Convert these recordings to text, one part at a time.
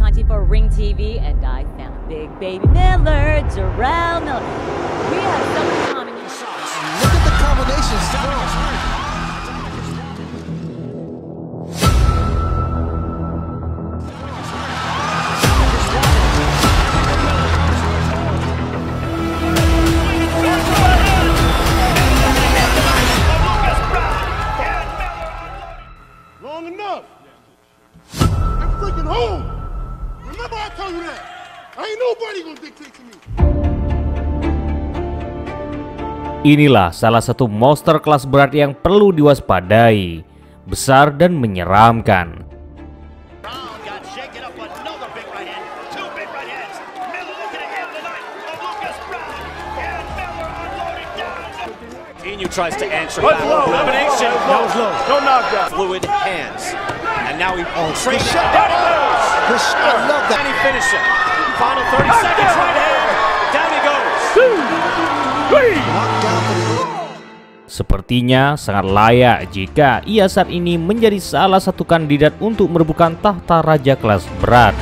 Conti for Ring TV, and I found Big Baby Miller, Jarrell Miller. We have so much common. Look at the combinations. Long enough. I'm freaking home. Remember I told you that. Ain't nobody gonna dictate to me. Inilah salah satu monster kelas berat yang perlu diwaspadai, besar dan menyeramkan. Tries to answer that combination. No knockdown. Fluid hands. And now he trades it. shot. Down he goes. I love that. And he finishes. Final 30 seconds. Right hand. Down he goes. 2, 3. Sepertinya sangat layak jika ia saat ini menjadi salah satu kandidat untuk merebutkan tahta raja kelas berat.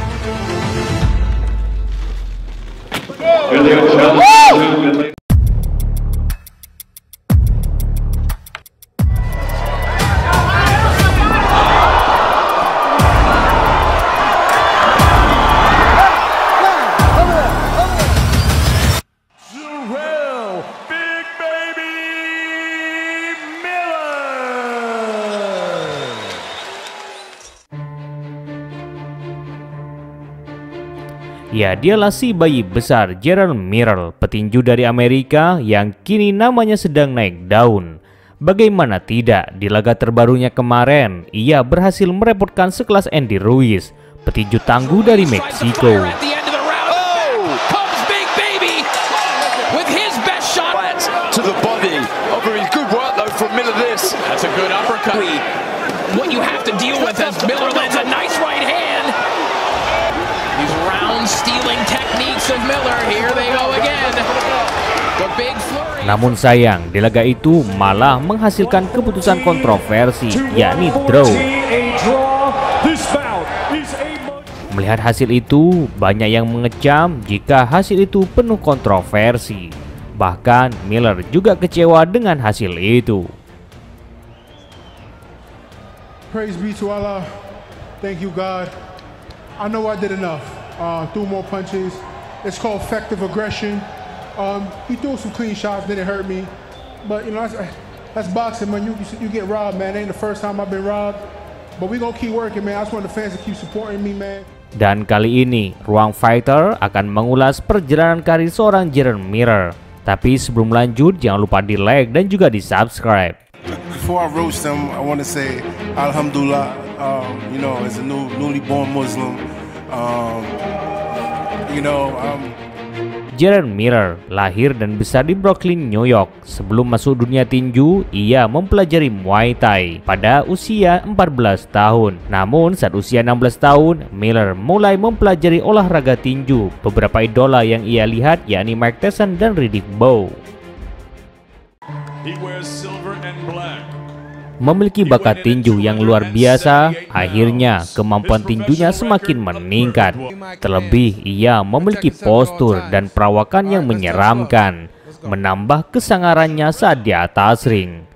Ya, dialah si bayi besar Jarrell Miller, petinju dari Amerika yang kini namanya sedang naik daun. Bagaimana tidak, di laga terbarunya kemarin, ia berhasil merepotkan sekelas Andy Ruiz, petinju tangguh dari Meksiko. What you have to deal with as Miller lands a nice right hand. These round stealing techniques of Miller. Here they go again. The big flurry. Namun sayang, di laga itu malah menghasilkan keputusan kontroversi, yakni draw. Melihat hasil itu, banyak yang mengecam jika hasil itu penuh kontroversi. Bahkan Miller juga kecewa dengan hasil itu. Praise be to Allah. Thank you, God. I know I did enough. Threw more punches. It's called effective aggression. He threw some clean shots, didn't hurt me. But you know, that's boxing, man. You get robbed, man. It ain't the first time I've been robbed. But we gonna keep working, man. I just want the fans to keep supporting me, man. Dan kali ini, Ruang Fighter akan mengulas perjalanan karir seorang Jarrell Miller. Tapi sebelum lanjut, jangan lupa di like dan juga di subscribe. Before I roast them, I want to say Alhamdulillah. You know, as a newly born Muslim, Jarrell Miller lahir dan besar di Brooklyn, New York. Sebelum masuk dunia tinju, ia mempelajari Muay Thai pada usia 14 tahun. Namun saat usia 16 tahun, Miller mulai mempelajari olahraga tinju. Beberapa idola yang ia lihat yakni Mike Tyson dan Riddick Bowe. Memiliki bakat tinju yang luar biasa, akhirnya kemampuan tinjunya semakin meningkat. Terlebih, ia memiliki postur dan perawakan yang menyeramkan, menambah kesangarannya saat di atas ring.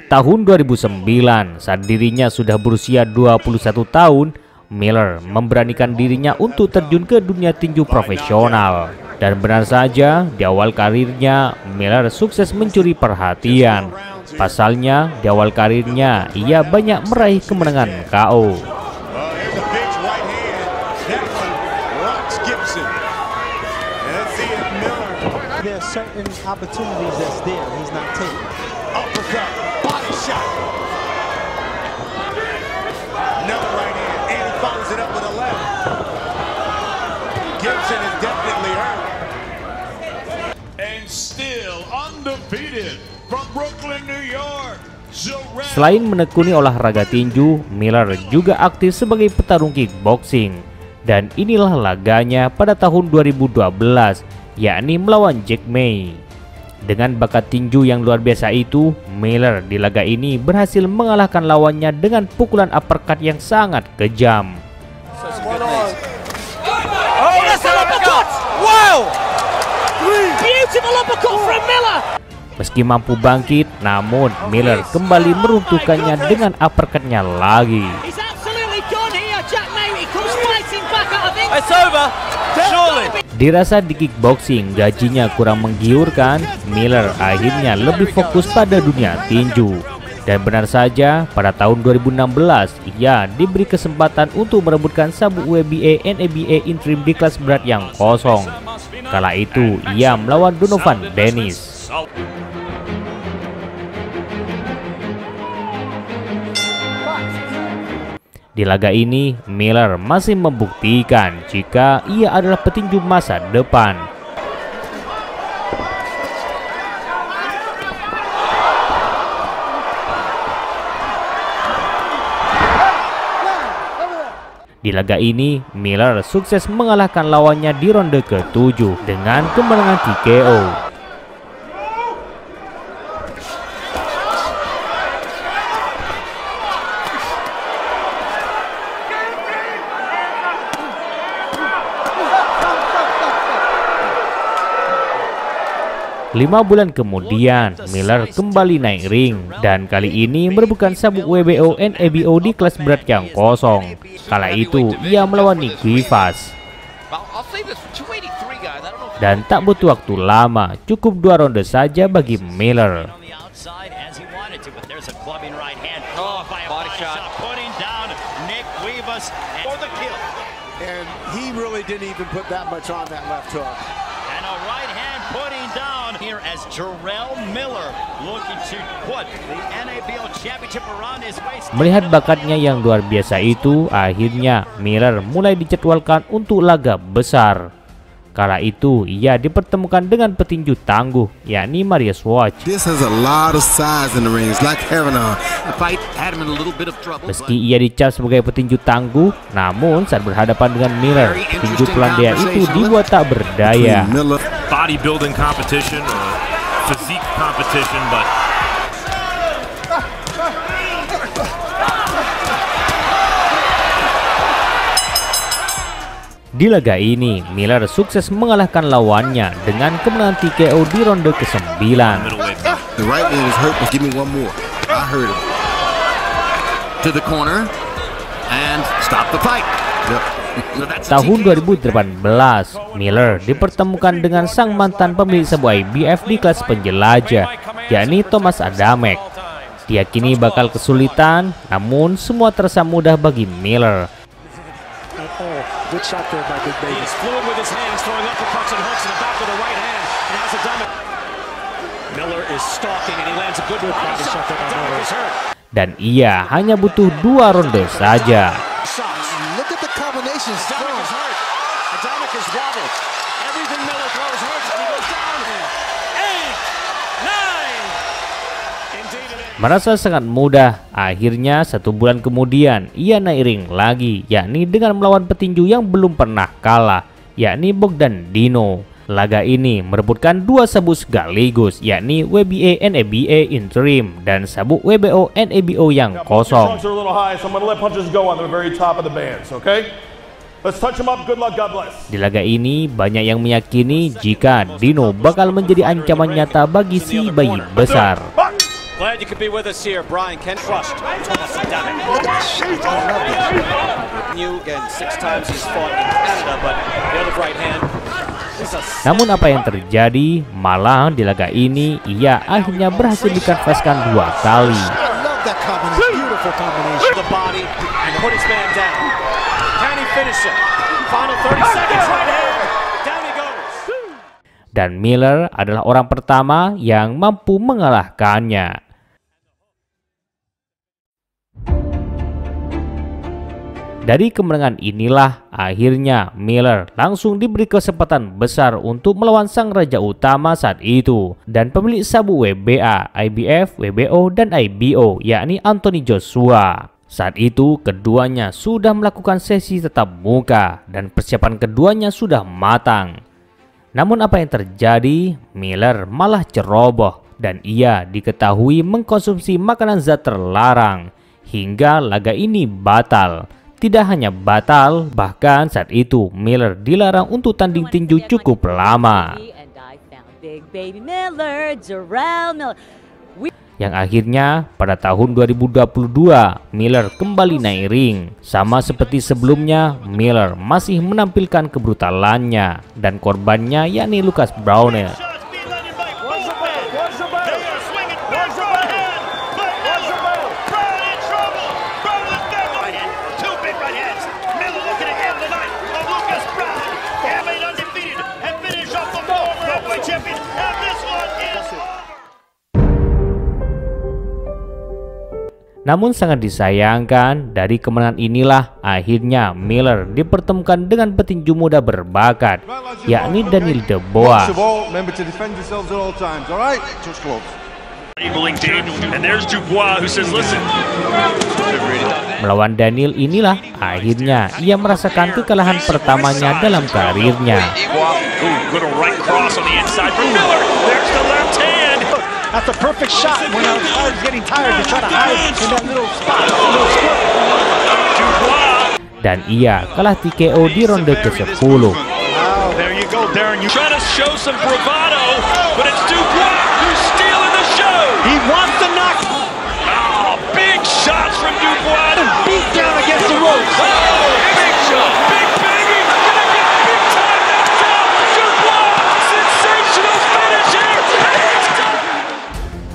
Tahun 2009, saat dirinya sudah berusia 21 tahun, Miller memberanikan dirinya untuk terjun ke dunia tinju profesional. Dan benar saja, di awal karirnya, Miller sukses mencuri perhatian. Pasalnya, di awal karirnya, ia banyak meraih kemenangan KO. Selain menekuni olahraga tinju, Miller juga aktif sebagai petarung kickboxing. Dan inilah laganya pada tahun 2012, yakni melawan Jack May. Dengan bakat tinju yang luar biasa itu, Miller di laga ini berhasil mengalahkan lawannya dengan pukulan uppercut yang sangat kejam. Wow! Beautiful uppercut from Miller. Meski mampu bangkit, namun Miller kembali meruntuhkannya dengan uppercut-nya lagi. He's absolutely done here, Jack Mate. He comes fighting back out of it. It's over. Surely. Dirasa di kickboxing gajinya kurang menggiurkan, Miller akhirnya lebih fokus pada dunia tinju. Dan benar saja, pada tahun 2016, ia diberi kesempatan untuk merebutkan sabuk WBA NABA Interim di kelas berat yang kosong. Kala itu, ia melawan Donovan Dennis. Di laga ini, Miller masih membuktikan jika ia adalah petinju masa depan. Di laga ini, Miller sukses mengalahkan lawannya di ronde ke-7 dengan kemenangan TKO. Lima bulan kemudian, Miller kembali naik ring dan kali ini merebutkan sabuk WBO NABO di kelas berat yang kosong. Kala itu, ia melawan Nick Vivas. Dan tak butuh waktu lama, cukup 2 ronde saja bagi Miller. And he really didn't even put that much on that left hook. And a right hand putting down here as Jarrell Miller looking to put the NABO championship around his waist. Melihat bakatnya yang luar biasa itu, akhirnya Miller mulai dijadwalkan untuk laga besar. Kala itu, ia dipertemukan dengan petinju tangguh, yakni Mariusz Wach. This has a lot of size in the ring. It's like having a fight had him in a little bit of trouble. Meski ia dicap sebagai petinju tangguh, namun saat berhadapan dengan Miller, petinju Polandia itu dibuat tak berdaya. Bodybuilding competition, physique competition, but di laga ini, Miller sukses mengalahkan lawannya dengan kemenangan TKO di ronde ke-9. The right leg is hurt, but give me one more. I heard it. To the corner and stop the fight. Tahun 2018, Miller dipertemukan dengan sang mantan pemilik sabuk IBF di kelas penjelajah, yakni Thomas Adamek. Diyakini bakal kesulitan, namun semua terasa mudah bagi Miller. Good shot there by Big Baby. He's fluid with his hands, throwing uppercuts and hooks in the back with the right hand. And has Adamek. Miller is stalking and he lands a good body shot. Adamek is hurt. Dan ia hanya butuh 2 ronde saja. Look at the combination. Adamek is hurt. Adamek is wobbled. Everything Miller throws hurts and he goes down. 8, 9. Indeed it is. Merasa sangat mudah, akhirnya 1 bulan kemudian ia naik ring lagi, yakni dengan melawan petinju yang belum pernah kalah, yakni Bogdan Dino. Laga ini merebutkan 2 sabuk sekaligus, yakni WBA NABA Interim dan sabuk WBO NABO yang kosong. Di laga ini banyak yang meyakini jika Dino bakal menjadi ancaman nyata bagi si bayi besar. Glad you could be with us here, Brian. Ken crushed Thomas Adamek. New again, 6 times he's fought in Canada, but the other right hand. Namun apa yang terjadi? Malah di laga ini ia akhirnya berhasil dikanvaskan 2 kali. Beautiful combination. The body and put his man down. Can he finish it? Final 30 seconds, right hand. Down he goes. Dan Miller adalah orang pertama yang mampu mengalahkannya. Dari kemenangan inilah akhirnya Miller langsung diberi kesempatan besar untuk melawan sang raja utama saat itu dan pemilik sabuk WBA, IBF, WBO, dan IBO, yakni Anthony Joshua. Saat itu keduanya sudah melakukan sesi tatap muka dan persiapan keduanya sudah matang. Namun apa yang terjadi? Miller malah ceroboh dan ia diketahui mengkonsumsi makanan zat terlarang hingga laga ini batal. tidak hanya batal, bahkan saat itu Miller dilarang untuk tanding tinju cukup lama. Yang akhirnya pada tahun 2022 Miller kembali naik ring. Sama seperti sebelumnya, Miller masih menampilkan kebrutalannya dan korbannya yakni Lucas Browner. Namun sangat disayangkan, dari kemenangan inilah akhirnya Miller dipertemukan dengan petinju muda berbakat, yakni Daniel Dubois. Melawan Daniel inilah akhirnya ia merasakan kekalahan pertamanya dalam karirnya. That's a perfect shot when I was getting tired to try to hide in that little spot, little square. Dan ia kalah TKO di ronde ke-10. Wow, there you go, Darren. You trying to show some bravado, but it's Dubois who's stealing the show. He wants to knock. Oh, big shots from Dubois. Beat down against the ropes. Oh, big shot, big baby. Gonna get big time next time. Dubois, sensational finish here.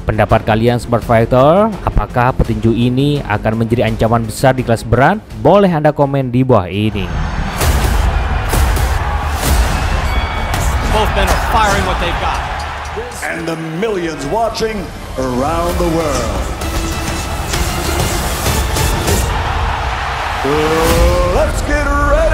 Pendapat kalian Smart Fighter, apakah petinju ini akan menjadi ancaman besar di kelas berat? Boleh Anda komen di bawah ini. Both men are firing what they've got. And the millions watching around the world. Let's get ready.